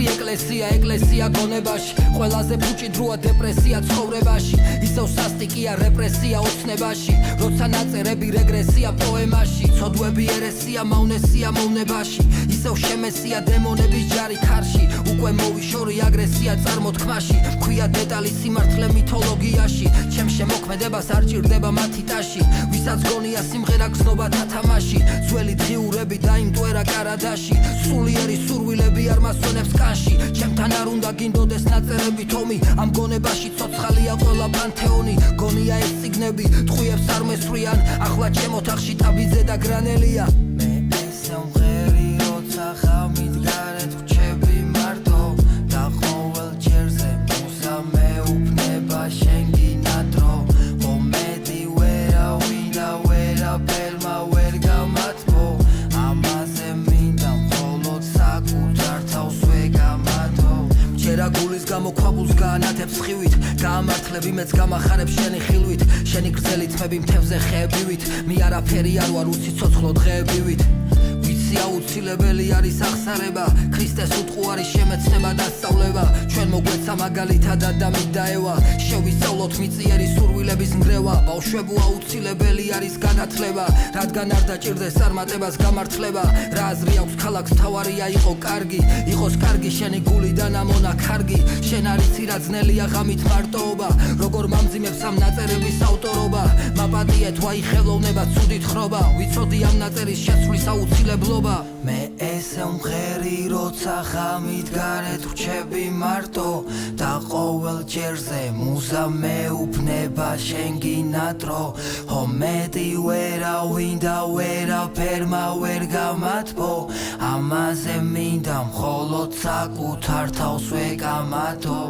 ეკლესია გონებაში ყველაზე ფუჭი დროა დეპრესია ცხოვრებაში ისევ სასტიკია რეპრესია ოცნებაში როცა ნაწერები რეგრესია პოემაში ცოდვები ერესია მავნესია მოვნებაში ისევ შემესია დემონების ჯარი ქარში უკვე მოვიშორი აგრესია წარმოთქმაში მქვია დეტალი სიმართლე მითოლოგიაში ჩემ შემოქმედებას არ ჭირდება მათი ტაში ვისაც გონია სიმღერა გზნობა თათამაში ძველი დღიურები დაიმტვერა კარადაში სულიერი სურვილები არ მასვენებს კანში ჩემთან არ უნდა გინდოდეს ნაწერები თომი ამ გონებაში ცოცხალია ყველა პანთეონი გონია ეს წიგნები ტყვიებს არ მესვრიან ახლა ჩემ ოთახში ტაბიძე და გრანელია მე ესე მღერი როცა ხამით გარეთ ვჩები მარტო და ყოველ ჯერზე მუზა მეუბნება შენ გინადრო მომედი ვერავინ და ვერაფერმა ვერ გამათბო ამაზე მინდა მხოლოდ საკუთარ თავს ვეგამათო მჯერა გულის გამო ქვაბულს გაანათებს ხივით გაამართლებ იმედს გამახარებ შენი ხილვით შენი გრძელი თმები მთებზე ხეებივით მე არაფერი არ ვარ უციცოცხლო დღეებივით ვიცი აუცილებელი არის აღსარება ქრისტეს უტყუარი შემეცნება და სწავლება ჩვენ მოგვეცა მაგალითად ადამით დაევა შევისწავლოთ მიწიერი სურვილების ნგრევა ბავშვებო აუცილებელი არის განათლება რადგან არ დაჭირდეს წარმატებას გამართლება რა აზრი აქვს ქალაქს თავარია იყოს კარგი შენი გული და ნამონა კარგი შენ არიცი რა ძნელია ღამით მარტოობა როგორ მამძიმებს ამ ნაწერების ავტორობა მაპატიე თვაი ხელოვნება ცუდით ხრობა ვიცოდი ამ ნაწერის შეცვლის აუცილებლობა მე ესე მღერი როცა ღამით გარეთ ვჩები მარტო და ყოველ ჯერზე მუზა მეუბნება შენ გინადრო მომედი ვერავინ და ვერაფერმა ვერ გამათბო ამაზე მინდა მხოლოდ საკუთარ თავს ვეგამათო